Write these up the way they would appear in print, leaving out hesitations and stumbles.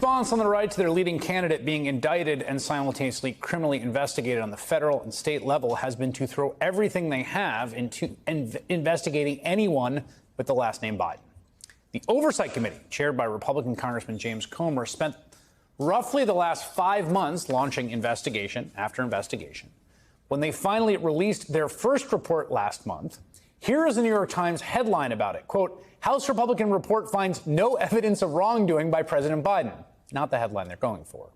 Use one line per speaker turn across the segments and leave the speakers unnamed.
response on the right to their leading candidate being indicted and simultaneously criminally investigated on the federal and state level has been to throw everything they have into investigating anyone with the last name Biden. The Oversight Committee, chaired by Republican Congressman James Comer, spent roughly the last 5 months launching investigation after investigation. When they finally released their first report last month, here is the New York Times headline about it. Quote, House Republican report finds no evidence of wrongdoing by President Biden. Not the headline they're going for.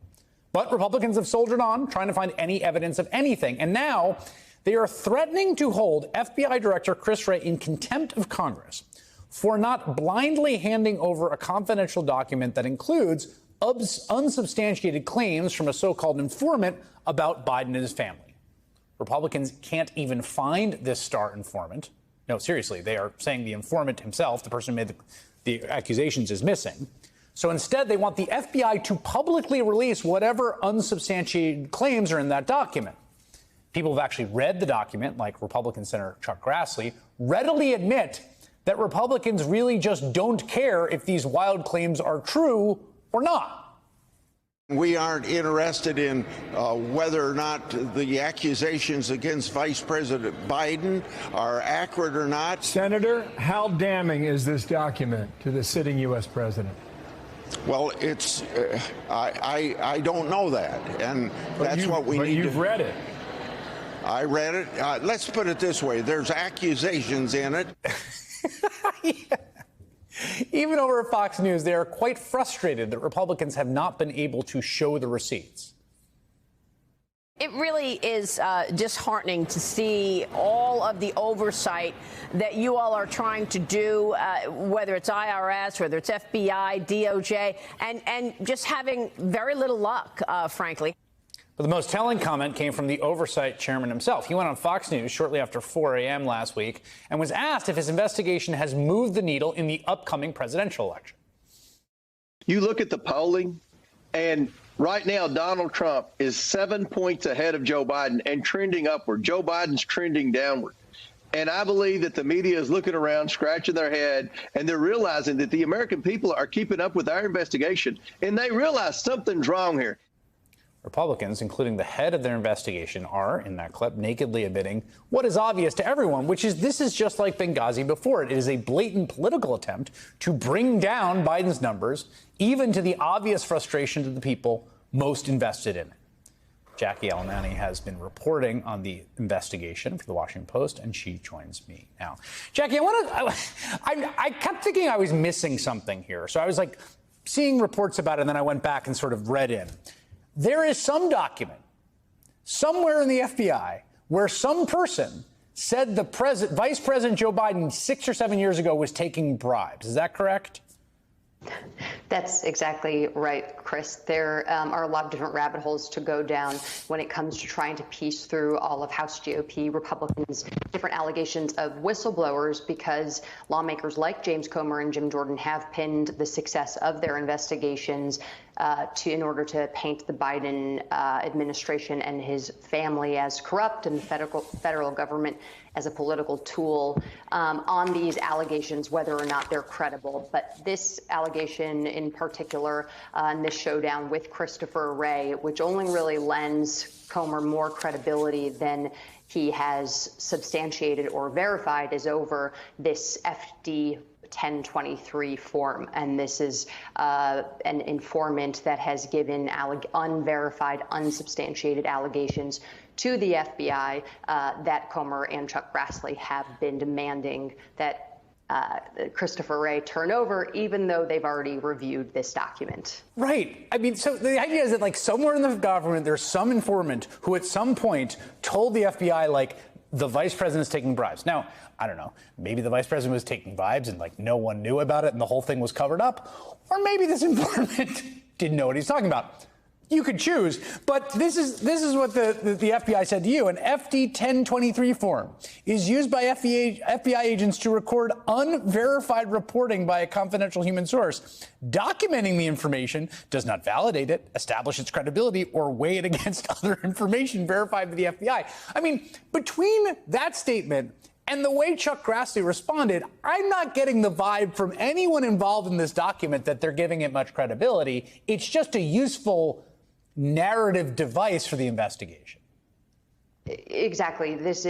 But Republicans have soldiered on, trying to find any evidence of anything. And now they are threatening to hold FBI Director Chris Wray in contempt of Congress for not blindly handing over a confidential document that includes unsubstantiated claims from a so-called informant about Biden and his family. Republicans can't even find this star informant. No, seriously, they are saying the informant himself, the person who made the accusations, is missing. So instead, they want the FBI to publicly release whatever unsubstantiated claims are in that document. People who've actually read the document, like Republican Senator Chuck Grassley, readily admit that Republicans really just don't care if these wild claims are true or not.
We aren't interested in whether or not the accusations against Vice President Biden are accurate or not.
Senator, how damning is this document to the sitting U.S. president?
Well, it's I don't know that, and that's what we need.
But you've read it.
I read it. Let's put it this way: there's accusations in it.
Yeah. Even over at Fox News, they are quite frustrated that Republicans have not been able to show the receipts.
It really is disheartening to see all of the oversight that you all are trying to do, whether it's IRS, whether it's FBI, DOJ, and just having very little luck, frankly.
But the most telling comment came from the oversight chairman himself. He went on Fox News shortly after 4 a.m. last week and was asked if his investigation has moved the needle in the upcoming presidential election.
You look at the polling, and right now Donald Trump is 7 points ahead of Joe Biden and trending upward. Joe Biden's trending downward. And I believe that the media is looking around, scratching their head, and they're realizing that the American people are keeping up with our investigation, and they realize something's wrong here.
Republicans, including the head of their investigation, are, in that clip, nakedly admitting what is obvious to everyone, which is this is just like Benghazi before it. It is a blatant political attempt to bring down Biden's numbers, even to the obvious frustration to the people most invested in it. Jackie Alemany has been reporting on the investigation for the Washington Post, and she joins me now. Jackie, I kept thinking I was missing something here. So I was like seeing reports about it, and then I went back and sort of read in. There is some document somewhere in the FBI where some person said the Vice President Joe Biden 6 or 7 years ago was taking bribes. Is that correct?
That's exactly right, Chris. There are a lot of different rabbit holes to go down when it comes to trying to piece through all of House GOP Republicans' different allegations of whistleblowers, because lawmakers like James Comer and Jim Jordan have pinned the success of their investigations in order to paint the Biden administration and his family as corrupt and the federal government as a political tool on these allegations, whether or not they're credible. But this allegation in particular, and this showdown with Christopher Wray, which only really lends Comer more credibility than he has substantiated or verified, is over this FD 1023 form. And this is an informant that has given unverified, unsubstantiated allegations to the FBI that Comer and Chuck Grassley have been demanding that Christopher Wray turn over, even though they've already reviewed this document.
Right. I mean, so the idea is that, like, somewhere in the government, there's some informant who at some point told the FBI, like, the vice president's taking bribes. Now, I don't know, maybe the vice president was taking bribes and, like, no one knew about it and the whole thing was covered up. Or maybe this informant didn't know what he's talking about. You could choose, but this is what the FBI said to you. An FD 1023 form is used by FBI agents to record unverified reporting by a confidential human source. Documenting the information does not validate it, establish its credibility, or weigh it against other information verified by the FBI. I mean, between that statement And the way Chuck Grassley responded, I'm not getting the vibe from anyone involved in this document that they're giving it much credibility. It's just a useful narrative device for the investigation.
Exactly. These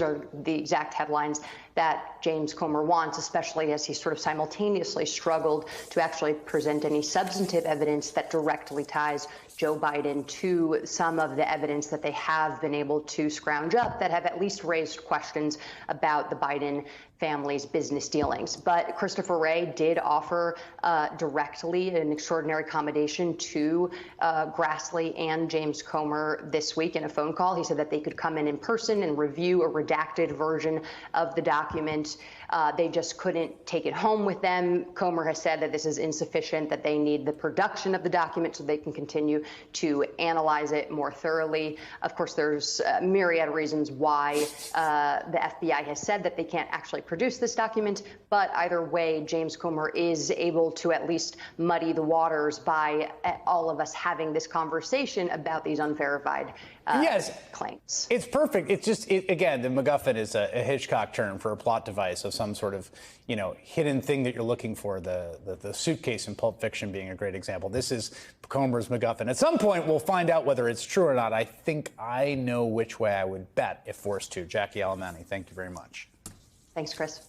are the exact headlines that James Comer wants, especially as he sort of simultaneously struggled to actually present any substantive evidence that directly ties Joe Biden to some of the evidence that they have been able to scrounge up that have at least raised questions about the Biden family's business dealings. But Christopher Wray did offer directly an extraordinary accommodation to Grassley and James Comer this week in a phone call. He said that they could come in person and review a redacted version of the document. They just couldn't take it home with them. Comer has said that this is insufficient, that they need the production of the document so they can continue to analyze it more thoroughly. Of course, there's a myriad of reasons why the FBI has said that they can't actually produce this document, but either way, James Comer is able to at least muddy the waters by all of us having this conversation about these unverified claims.
It's perfect. It's just, again, the MacGuffin is a Hitchcock term for a plot device of some sort of, hidden thing that you're looking for. The suitcase in Pulp Fiction being a great example. This is Comer's MacGuffin. At some point, we'll find out whether it's true or not. I think I know which way I would bet if forced to. Jackie Alemany, thank you very much.
Thanks, Chris.